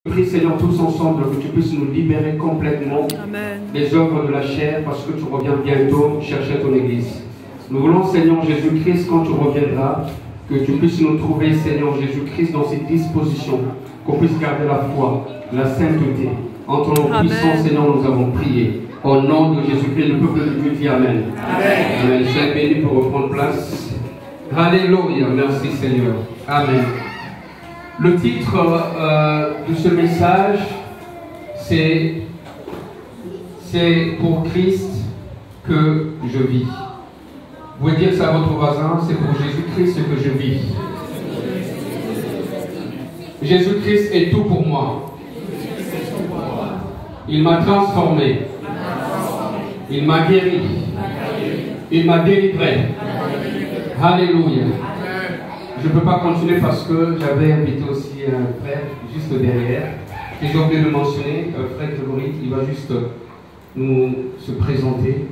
Prie Seigneur tous ensemble que tu puisses nous libérer complètement Amen. des œuvres de la chair parce que tu reviens bientôt chercher ton Église. Nous voulons Seigneur Jésus-Christ quand tu reviendras que tu puisses nous trouver Seigneur Jésus-Christ dans ces dispositions, qu'on puisse garder la foi, la sainteté. En ton nom puissant Seigneur nous avons prié. Au nom de Jésus-Christ, le peuple de Dieu dit Amen. Amen. Amen. Soyez bénis pour reprendre place. Alléluia. Merci Seigneur. Amen. Le titre de ce message, c'est pour Christ que je vis. Vous pouvez dire ça à votre voisin, c'est pour Jésus-Christ que je vis. Jésus-Christ est tout pour moi. Il m'a transformé. Il m'a guéri. Il m'a délivré. Alléluia. Je ne peux pas continuer parce que j'avais invité aussi un frère juste derrière. Et j'ai oublié de mentionner, frère Grégory, il va juste nous se présenter.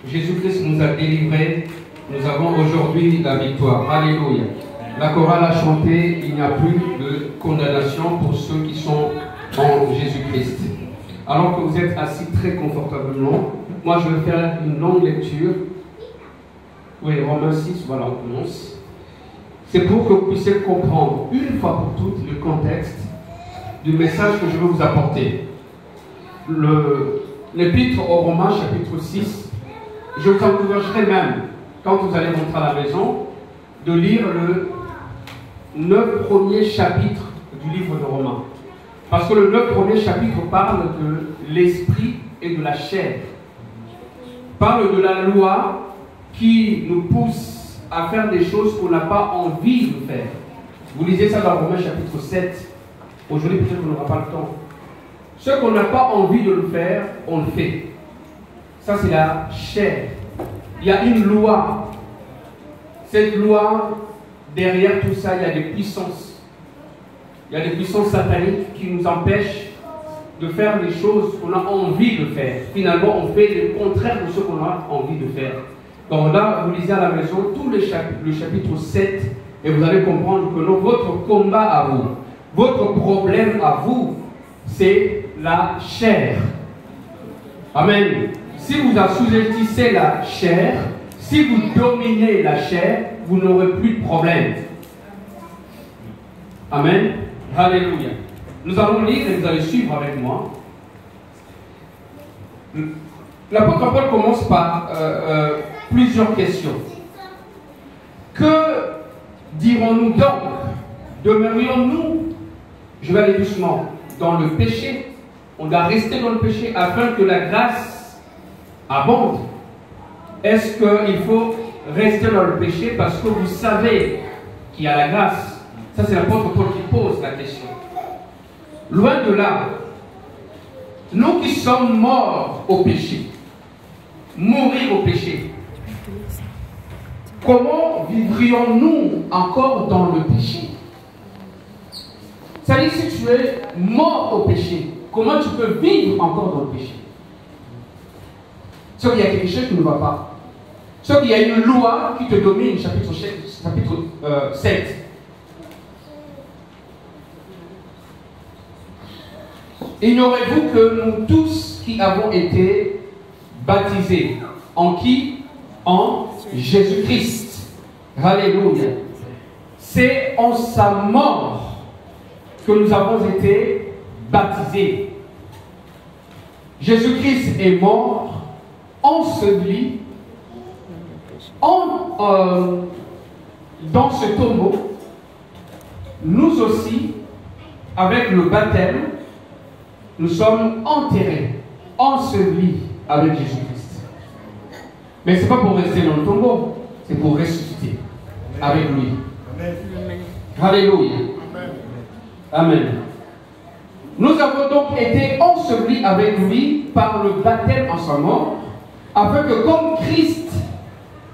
Jésus-Christ nous a délivrés. Nous avons aujourd'hui la victoire. Alléluia. La chorale a chanté, il n'y a plus de condamnation pour ceux qui sont en Jésus-Christ. Alors que vous êtes assis très confortablement, moi je vais faire une longue lecture. Oui, Romains 6, voilà, on commence. C'est pour que vous puissiez comprendre une fois pour toutes le contexte du message que je veux vous apporter. L'épître aux Romains, chapitre 6, je vous encouragerai même, quand vous allez rentrer à la maison, de lire le 9 premiers chapitres du livre de Romains. Parce que le 9 premiers chapitres parle de l'esprit et de la chair. Parle de la loi qui nous pousse à faire des choses qu'on n'a pas envie de faire. Vous lisez ça dans Romains chapitre 7. Aujourd'hui, peut-être qu'on n'aura pas le temps. Ce qu'on n'a pas envie de le faire, on le fait. Ça, c'est la chair. Il y a une loi. Cette loi, derrière tout ça, il y a des puissances. Il y a des puissances sataniques qui nous empêchent de faire les choses qu'on a envie de faire. Finalement, on fait le contraire de ce qu'on a envie de faire. Donc là, vous lisez à la maison tout le chapitre 7 et vous allez comprendre que votre combat à vous, votre problème à vous, c'est la chair. Amen. Si vous assujettissez la chair, si vous dominez la chair, vous n'aurez plus de problème. Amen. Alléluia. Nous allons lire et vous allez suivre avec moi. L'apôtre Paul commence par plusieurs questions. Que dirons-nous donc? Demeurions-nous, je vais aller doucement, dans le péché? On doit rester dans le péché afin que la grâce abonde. Est-ce qu'il faut rester dans le péché parce que vous savez qu'il y a la grâce? Ça, c'est l'apôtre Paul qui pose la question. Loin de là, nous qui sommes morts au péché, mourir au péché, comment vivrions-nous encore dans le péché? C'est-à-dire, si tu es mort au péché, comment tu peux vivre encore dans le péché? Sauf qu'il y a quelque chose qui ne va pas. Sauf qu'il y a une loi qui te domine, chapitre 7. Ignorez-vous que nous tous qui avons été baptisés, en qui? En Jésus-Christ. Alléluia. C'est en sa mort que nous avons été baptisés. Jésus-Christ est mort, enseveli, dans ce tombeau. Nous aussi, avec le baptême, nous sommes enterrés, ensevelis avec Jésus-Christ. Mais ce n'est pas pour rester dans le tombeau, c'est pour ressusciter avec lui. Amen. Alléluia. Amen. Nous avons donc été ensevelis avec lui par le baptême en sa mort, afin que comme Christ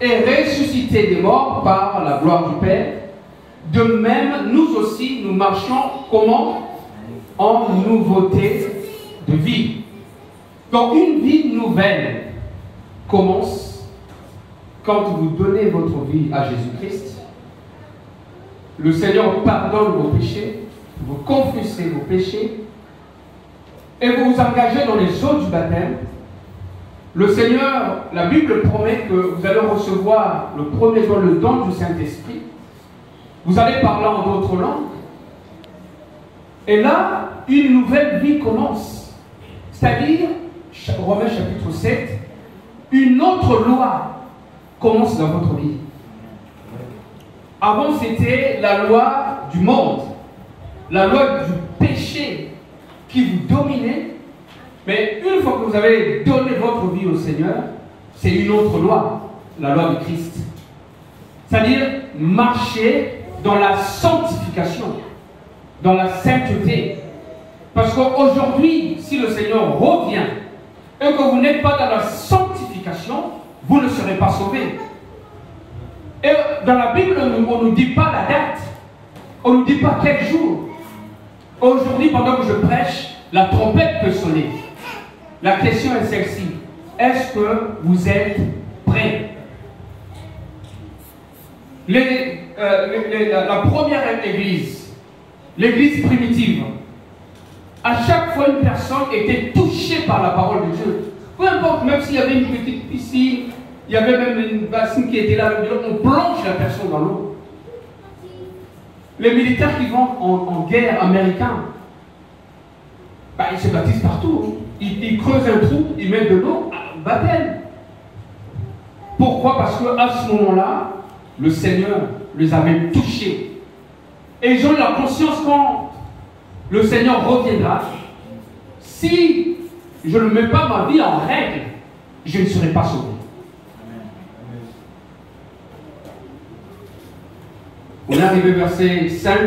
est ressuscité des morts par la gloire du Père, de même nous aussi nous marchions comment? En nouveauté de vie. Donc une vie nouvelle commence quand vous donnez votre vie à Jésus-Christ. Le Seigneur pardonne vos péchés vous confessez vos péchés et vous vous engagez dans les eaux du baptême, le Seigneur, la Bible promet que vous allez recevoir le premier don, le don du Saint-Esprit. Vous allez parler en d'autres langues. Et là, une nouvelle vie commence. C'est-à-dire, Romains chapitre 7, une autre loi commence dans votre vie. Avant, c'était la loi du monde, la loi du péché qui vous dominait. Mais une fois que vous avez donné votre vie au Seigneur, c'est une autre loi, la loi de Christ. C'est-à-dire marcher dans la sanctification, dans la sainteté. Parce qu'aujourd'hui, si le Seigneur revient et que vous n'êtes pas dans la sanctification, vous ne serez pas sauvés. Et dans la Bible, on ne nous dit pas la date, on ne nous dit pas quel jour. Aujourd'hui, pendant que je prêche, la trompette peut sonner. La question est celle-ci. Est-ce que vous êtes prêts? La première église, l'église primitive, à chaque fois une personne était touchée par la parole de Dieu. Peu importe, même s'il y avait une petite piscine, il y avait même une bassine qui était là, on plonge la personne dans l'eau. Les militaires qui vont en guerre américains, ils se baptisent partout. Ils creusent un trou, ils mettent de l'eau, baptême. Pourquoi? Parce qu'à ce moment-là, le Seigneur les avait touchés. Et ils ont eu la conscience quand le Seigneur reviendra. Si je ne mets pas ma vie en règle, je ne serai pas sauvé. On est arrivé au verset 5.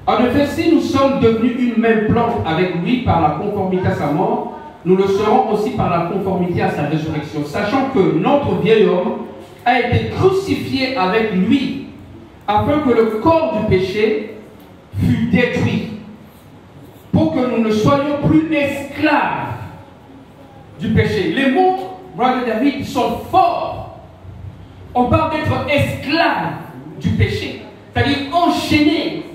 En effet, si nous sommes devenus une même plante avec lui par la conformité à sa mort, nous le serons aussi par la conformité à sa résurrection, sachant que notre vieil homme a été crucifié avec lui, afin que le corps du péché fût détruit, pour que nous ne soyons plus esclaves du péché. Les mots, Brother David, sont forts. On parle d'être esclave du péché, c'est-à-dire enchaîné.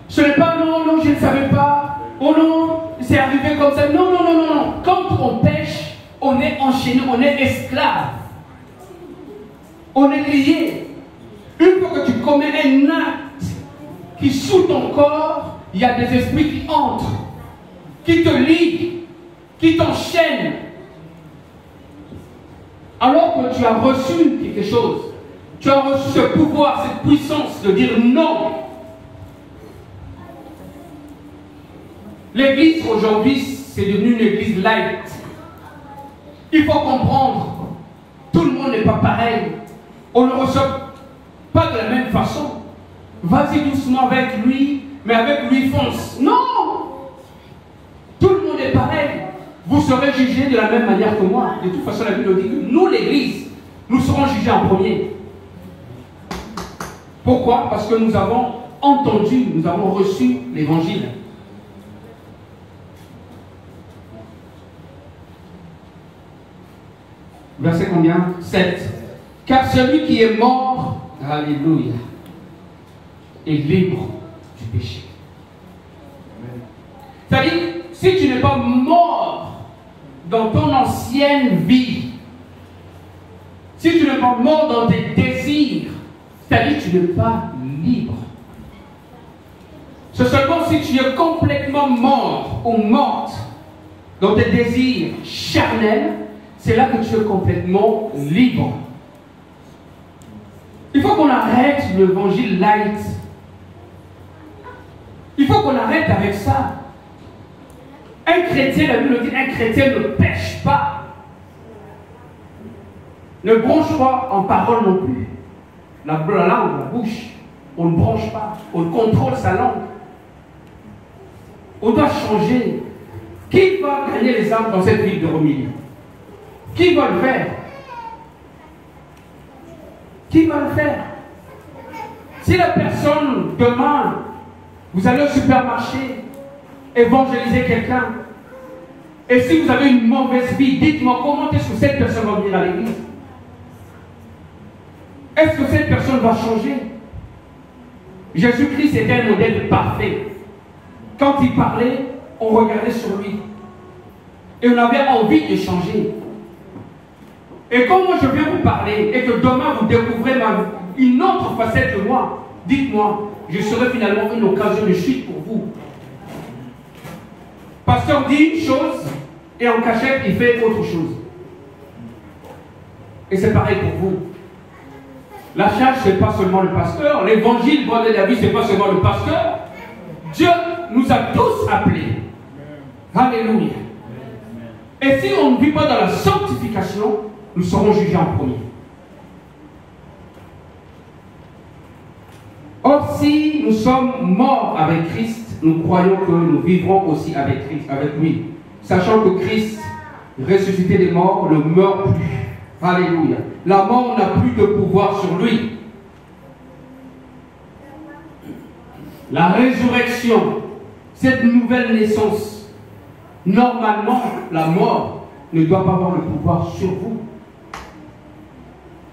Ce n'est pas non, je ne savais pas, oh non, c'est arrivé comme ça. Non. Quand on pêche, on est enchaîné, on est esclave. On est lié. Une fois que tu commets un acte qui sous ton corps, il y a des esprits qui entrent, qui te lient, qui t'enchaînent. Alors que tu as reçu quelque chose, tu as reçu ce pouvoir, cette puissance de dire non. L'église aujourd'hui, c'est devenu une église light. Il faut comprendre, tout le monde n'est pas pareil. On ne reçoit pas de la même façon. Vas-y doucement avec lui, mais avec lui fonce. Non! Tout le monde est pareil. Vous serez jugés de la même manière que moi. De toute façon, la Bible dit que nous, l'église, nous serons jugés en premier. Pourquoi? Parce que nous avons entendu, nous avons reçu l'évangile. Verset combien? 7. Car celui qui est mort, alléluia, est libre du péché. C'est-à-dire, si tu n'es pas mort dans ton ancienne vie, si tu n'es pas mort dans tes désirs, c'est-à-dire que tu n'es pas libre. C'est seulement si tu es complètement mort ou morte dans tes désirs charnels, c'est là que tu es complètement libre. Il faut qu'on arrête l'évangile light. Il faut qu'on arrête avec ça. Un chrétien, la Bible dit, un chrétien ne pêche pas. Ne bronche pas en parole non plus. La langue, la bouche, on ne bronche pas. On contrôle sa langue. On doit changer. Qui va gagner les âmes dans cette ville de Romilly? Qui va le faire? Qui va le faire? Si la personne, demain, vous allez au supermarché, évangéliser quelqu'un, et si vous avez une mauvaise vie, dites-moi comment est-ce que cette personne va venir à l'église? Est-ce que cette personne va changer? Jésus-Christ était un modèle parfait. Quand il parlait, on regardait sur lui. Et on avait envie d'échanger. Et quand moi je viens vous parler et que demain vous découvrez une autre facette de moi, dites-moi, je serai finalement une occasion de chute pour vous. Pasteur dit une chose et en cachette il fait autre chose. Et c'est pareil pour vous. La charge, ce n'est pas seulement le pasteur. L'évangile, bon de la vie, ce n'est pas seulement le pasteur. Dieu nous a tous appelés. Alléluia. Et si on ne vit pas dans la sanctification, nous serons jugés en premier. Or, si nous sommes morts avec Christ, nous croyons que nous vivrons aussi avec Christ, avec lui. Sachant que Christ, ressuscité des morts, ne meurt plus. Alléluia. La mort n'a plus de pouvoir sur lui. La résurrection, cette nouvelle naissance, normalement, la mort ne doit pas avoir le pouvoir sur vous.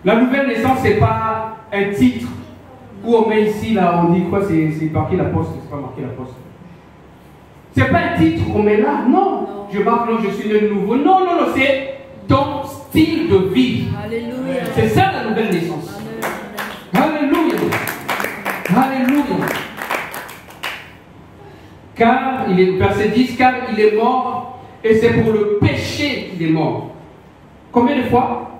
La nouvelle naissance, ce n'est pas un titre où on met ici, là, on dit quoi, c'est marqué la poste, c'est pas marqué la poste. Ce n'est pas un titre qu'on met là, non. Je marque, non, je suis le nouveau. Non, non, non, c'est ton style de vie. Alléluia. C'est ça la nouvelle naissance. Alléluia. Alléluia. Car il est, verset 10, car il est mort et c'est pour le péché qu'il est mort. Combien de fois?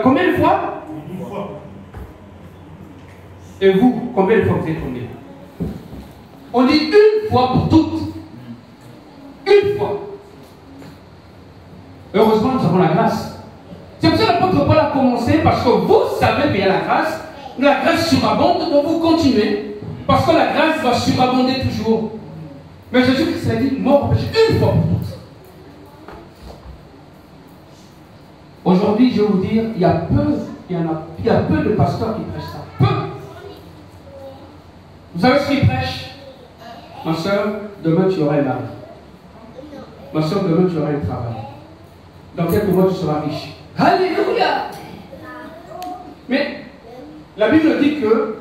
Combien de fois? Une fois. Et vous, combien de fois vous êtes tombé? On dit une fois pour toutes. Une fois. Heureusement, nous avons la grâce. C'est pour ça que l'apôtre Paul a commencé, parce que vous savez qu'il y a la grâce surabonde, donc vous continuez. Parce que la grâce va surabonder toujours. Mais Jésus-Christ a dit, mort péché une fois pour toutes. Aujourd'hui, je vais vous dire, il y a peu de pasteurs qui prêchent ça. Peu. Vous savez ce qu'ils prêchent? Ma soeur, demain tu auras un mari. Ma soeur, demain tu auras un travail. Dans quelques mois, tu seras riche. Alléluia! Mais la Bible dit que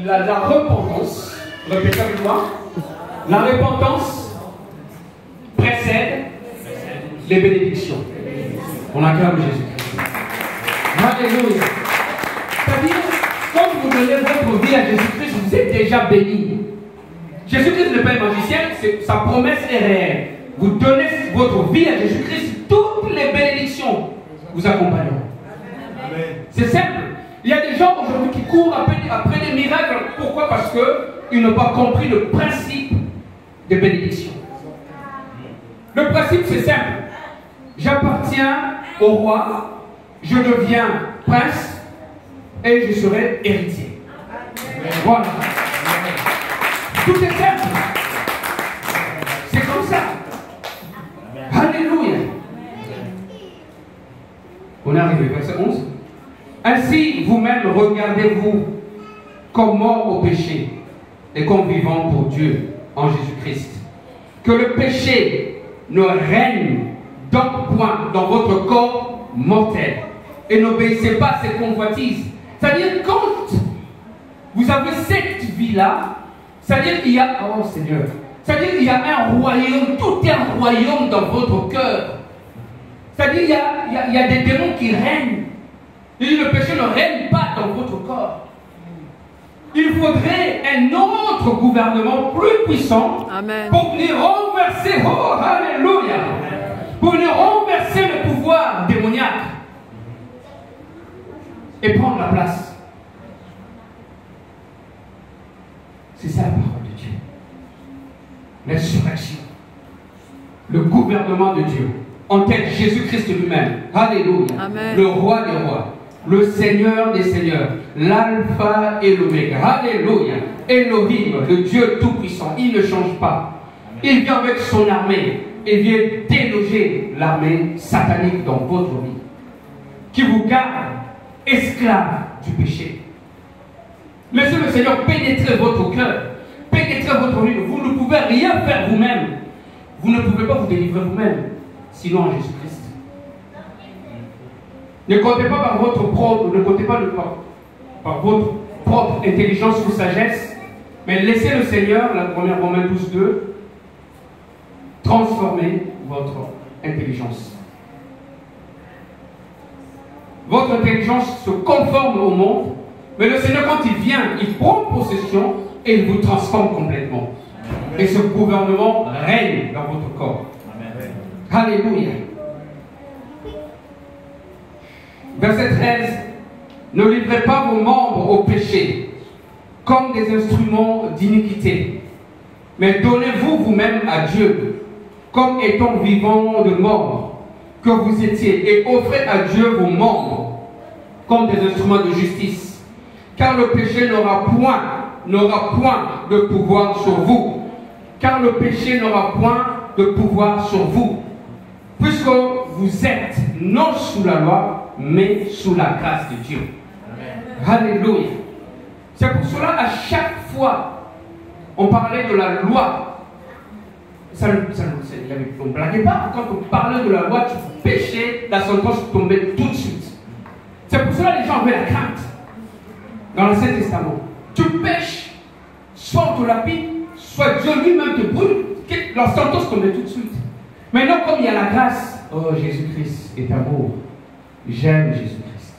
la repentance, répétez avec moi, la repentance précède les bénédictions. On acclame Jésus-Christ. Alléluia! C'est-à-dire, quand vous donnez votre vie à Jésus-Christ, vous êtes déjà béni. Jésus-Christ n'est pas un magicien, sa promesse est réelle. Vous donnez votre vie à Jésus-Christ, toutes les bénédictions vous accompagneront. C'est simple. Il y a des gens aujourd'hui qui courent après des miracles. Pourquoi? Parce qu'ils n'ont pas compris le principe de bénédiction. Le principe, c'est simple. J'appartiens au roi, je deviens prince et je serai héritier. Voilà. Tout est simple. C'est comme ça. Alléluia. On est arrivé, verset 11. Ainsi, vous-même, regardez-vous comme morts au péché et comme vivants pour Dieu en Jésus-Christ. Que le péché ne règne donc point dans votre corps mortel et n'obéissez pas à ses convoitises. C'est-à-dire, quand vous avez cette vie-là, c'est-à-dire qu'il y a, oh Seigneur, c'est-à-dire qu'il y a un royaume, tout est un royaume dans votre cœur. C'est-à-dire qu'il y a des démons qui règnent. Il dit le péché ne règne pas dans votre corps. Il faudrait un autre gouvernement plus puissant. Amen. Pour venir renverser, oh alléluia, pour venir renverser le pouvoir démoniaque et prendre la place. C'est ça la parole de Dieu. L'insurrection. Le gouvernement de Dieu. En tête Jésus-Christ lui-même. Alléluia. Amen. Le roi des rois. Le Seigneur des seigneurs. L'alpha et l'oméga. Alléluia. Elohim, le Dieu tout-puissant. Il ne change pas. Il vient avec son armée. Il vient déloger l'armée satanique dans votre vie. Qui vous garde esclave du péché. Laissez le Seigneur pénétrer votre cœur, pénétrer votre vie. Vous ne pouvez rien faire vous-même. Vous ne pouvez pas vous délivrer vous-même, sinon en Jésus-Christ. Ne comptez pas par votre propre, ne comptez pas par votre propre intelligence ou sagesse, mais laissez le Seigneur, la première Romains 12, 2, transformer votre intelligence. Votre intelligence se conforme au monde, mais le Seigneur, quand il vient, il prend possession et il vous transforme complètement. Et ce gouvernement règne dans votre corps. Alléluia. Verset 13. Ne livrez pas vos membres au péché comme des instruments d'iniquité, mais donnez-vous vous-même à Dieu comme étant vivants de mort que vous étiez, et offrez à Dieu vos membres comme des instruments de justice. Car le péché n'aura point de pouvoir sur vous. Car le péché n'aura point de pouvoir sur vous, puisque vous êtes non sous la loi, mais sous la grâce de Dieu. Amen. Alléluia. C'est pour cela, à chaque fois, on parlait de la loi. On ne blaguait pas. Quand on parlait de la loi, tu péchais, la sentence tombait tout de suite. C'est pour cela que les gens avaient la crainte. Dans l'Ancien Testament, tu pêches, soit on te lapide, soit Dieu lui-même te brûle, la sentence tombait tout de suite. Maintenant, comme il y a la grâce, oh, Jésus-Christ est amour. J'aime Jésus-Christ.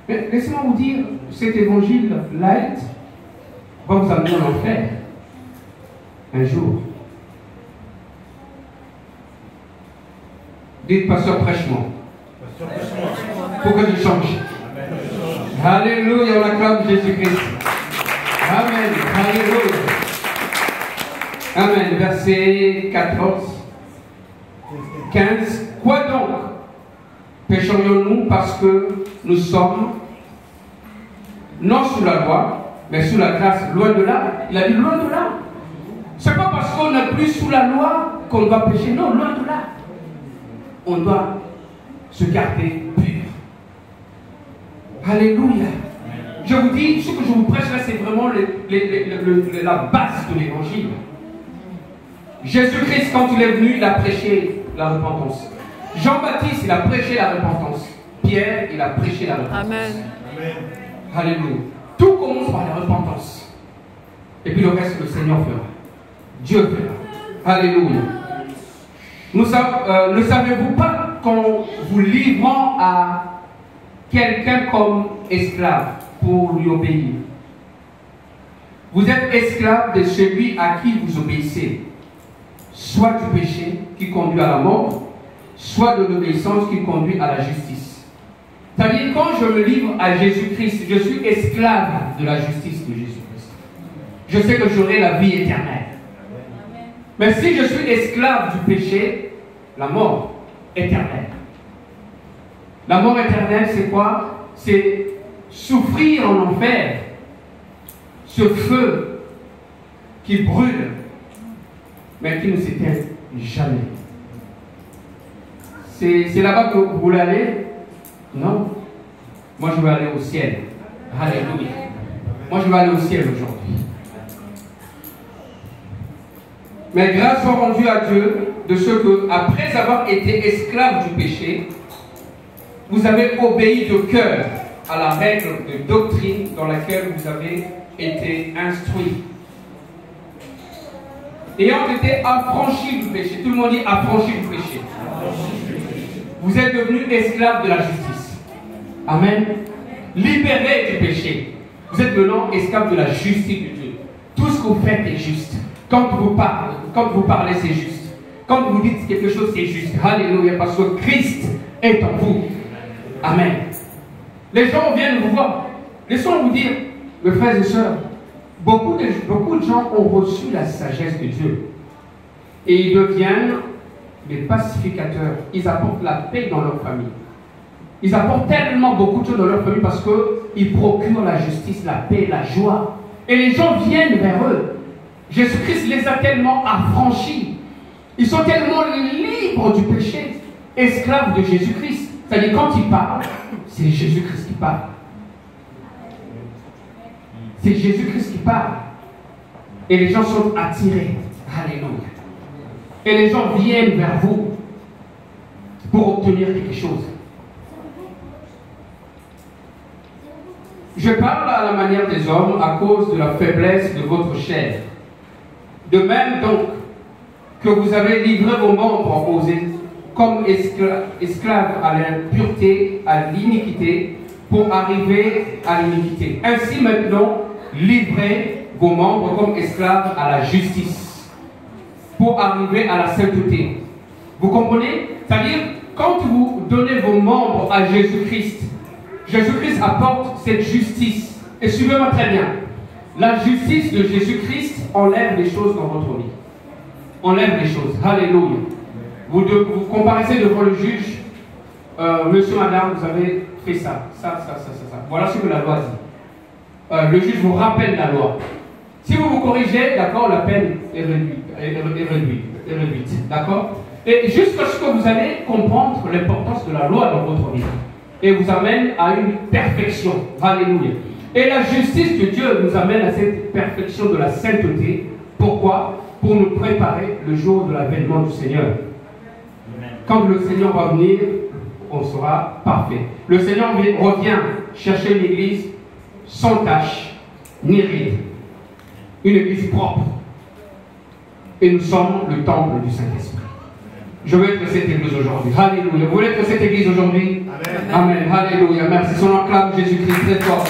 Mais laissez-moi vous dire, cet évangile light va vous amener en enfer. Un jour. Dites, pasteur, prêche-moi. Pour que je change. Alléluia, on acclame Jésus-Christ. Amen. Alléluia. Amen. Verset 14. 15. Quoi donc? Pécherions-nous parce que nous sommes non sous la loi, mais sous la grâce? Loin de là. Il a dit loin de là. C'est pas parce qu'on n'est plus sous la loi qu'on doit pécher. Non, loin de là. On doit se garder pur. Alléluia. Je vous dis, ce que je vous prêche là, c'est vraiment la base de l'évangile. Jésus-Christ, quand il est venu, il a prêché la repentance. Jean-Baptiste, il a prêché la repentance. Pierre, il a prêché la repentance. Amen. Alléluia. Tout commence par la repentance. Et puis le reste, le Seigneur fera. Dieu fera. Alléluia. Ne savez-vous pas qu'en vous livrant à quelqu'un comme esclave pour lui obéir, vous êtes esclave de celui à qui vous obéissez, soit du péché qui conduit à la mort, soit de l'obéissance qui conduit à la justice. C'est-à-dire, quand je me livre à Jésus-Christ, je suis esclave de la justice de Jésus-Christ. Je sais que j'aurai la vie éternelle. Mais si je suis esclave du péché, la mort éternelle. La mort éternelle, c'est quoi? C'est souffrir en enfer. Ce feu qui brûle, mais qui ne s'éteint jamais. C'est là-bas que vous voulez aller? Non. Moi, je veux aller au ciel. Alléluia. Moi, je veux aller au ciel aujourd'hui. Mais grâce soit rendue à Dieu de ce que, après avoir été esclave du péché, vous avez obéi de cœur à la règle de doctrine dans laquelle vous avez été instruit. Ayant été affranchi du péché, tout le monde dit affranchi du péché. Vous êtes devenu esclave de la justice. Amen. Libéré du péché. Vous êtes maintenant esclave de la justice de Dieu. Tout ce que vous faites est juste. Quand vous parlez, c'est juste. Quand vous dites quelque chose, c'est juste. Alléluia, parce que Christ est en vous. Amen. Les gens viennent vous voir. Laissons vous dire, mes frères et sœurs, beaucoup de gens ont reçu la sagesse de Dieu. Et ils deviennent des pacificateurs. Ils apportent la paix dans leur famille. Ils apportent tellement beaucoup de choses dans leur famille parce qu'ils procurent la justice, la paix, la joie. Et les gens viennent vers eux. Jésus-Christ les a tellement affranchis. Ils sont tellement libres du péché, esclaves de Jésus-Christ. C'est-à-dire, quand ils parlent, c'est Jésus-Christ qui parle. C'est Jésus-Christ qui parle. Et les gens sont attirés. Alléluia. Et les gens viennent vers vous pour obtenir quelque chose. Je parle à la manière des hommes à cause de la faiblesse de votre chair. De même donc que vous avez livré vos membres comme esclaves à l'impureté, à l'iniquité, pour arriver à l'iniquité. Ainsi maintenant, livrez vos membres comme esclaves à la justice, pour arriver à la sainteté. Vous comprenez? C'est-à-dire, quand vous donnez vos membres à Jésus-Christ, Jésus-Christ apporte cette justice. Et suivez-moi très bien. La justice de Jésus-Christ enlève les choses dans votre vie. Enlève les choses. Alléluia. Vous comparaissez devant le juge. Monsieur, madame, vous avez fait ça. Voilà ce que la loi dit. Le juge vous rappelle la loi. Si vous vous corrigez, d'accord, la peine est réduite. D'accord? Et jusqu'à ce que vous allez comprendre l'importance de la loi dans votre vie. Et vous amène à une perfection. Alléluia. Et la justice de Dieu nous amène à cette perfection de la sainteté. Pourquoi? Pour nous préparer le jour de l'avènement du Seigneur. Quand le Seigneur va venir, on sera parfait. Le Seigneur revient chercher une église sans tache ni ride. Une église propre. Et nous sommes le temple du Saint-Esprit. Je veux être cette église aujourd'hui. Alléluia. Vous voulez être cette église aujourd'hui? Amen. Amen. Alléluia. Merci. Son acclame Jésus-Christ très fort.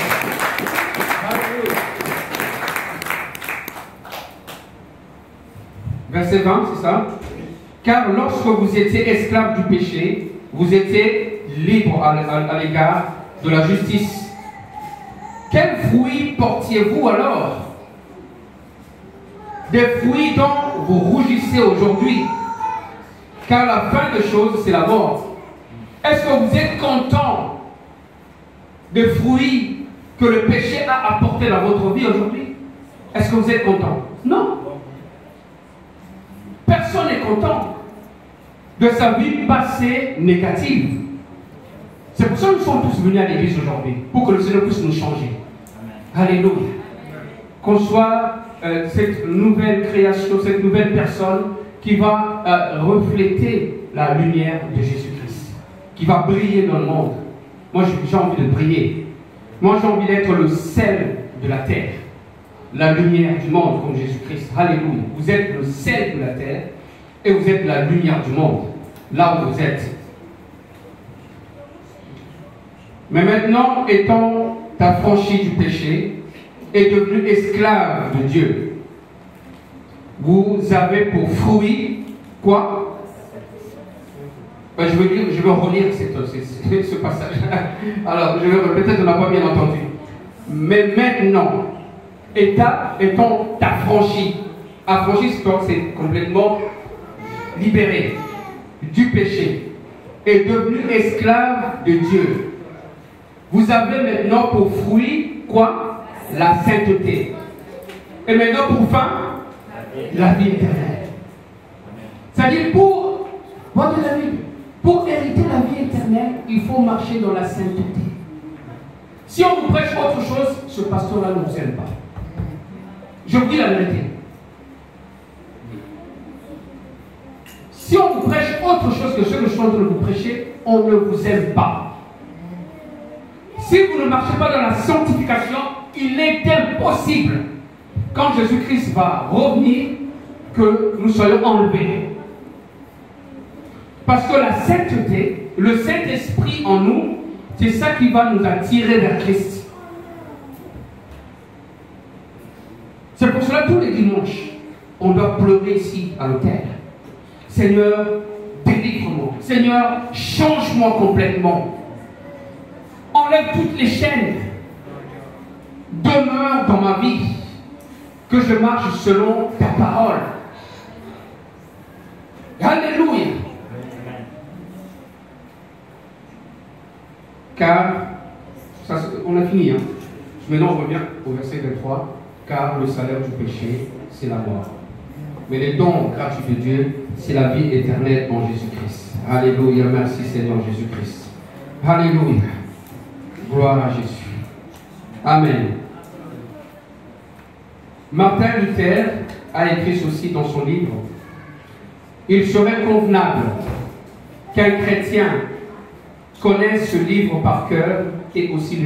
Verset 20, c'est ça? Car lorsque vous étiez esclaves du péché, vous étiez libres à l'égard de la justice. Quels fruits portiez-vous alors? Des fruits dont vous rougissez aujourd'hui. Car la fin des choses, c'est la mort. Est-ce que vous êtes content des fruits que le péché a apportés dans votre vie aujourd'hui? Est-ce que vous êtes content? Non. Personne n'est content de sa vie passée négative. C'est pour ça que nous sommes tous venus à l'église aujourd'hui, pour que le Seigneur puisse nous changer. Amen. Alléluia. Qu'on soit cette nouvelle création, cette nouvelle personne qui va refléter la lumière de Jésus-Christ, qui va briller dans le monde. Moi, j'ai envie de briller. Moi, j'ai envie d'être le sel de la terre, la lumière du monde, comme Jésus-Christ. Alléluia. Vous êtes le sel de la terre et vous êtes la lumière du monde, là où vous êtes. Mais maintenant, étant affranchi du péché et devenu esclave de Dieu, vous avez pour fruit quoi? Je vais relire ce passage. Alors, peut-être on n'a pas bien entendu. Mais maintenant, étant affranchi, c'est complètement libéré du péché et devenu esclave de Dieu. Vous avez maintenant pour fruit quoi? La sainteté. Et maintenant pour fin, la vie éternelle. C'est-à-dire pour hériter la vie éternelle, il faut marcher dans la sainteté. Si on vous prêche autre chose, ce pasteur-là ne vous aime pas. Je vous dis la vérité. Si on vous prêche autre chose que ce que je suis en train de vous prêcher, on ne vous aime pas. Si vous ne marchez pas dans la sanctification, il est impossible, quand Jésus-Christ va revenir, que nous soyons enlevés. Parce que la sainteté, le Saint-Esprit en nous, c'est ça qui va nous attirer vers Christ. C'est pour cela tous les dimanches, on doit pleurer ici à l'autel. Seigneur, délivre-moi. Seigneur, change-moi complètement. Enlève toutes les chaînes. Demeure dans ma vie. Que je marche selon ta parole. Alléluia. Car, ça, on a fini. Hein. Maintenant, on revient au verset 23. Car le salaire du péché, c'est la mort. Mais les dons gratuits de Dieu, c'est la vie éternelle en Jésus-Christ. Alléluia. Merci Seigneur Jésus-Christ. Alléluia. Gloire à Jésus. Amen. Martin Luther a écrit ceci dans son livre. Il serait convenable qu'un chrétien connaisse ce livre par cœur et aussi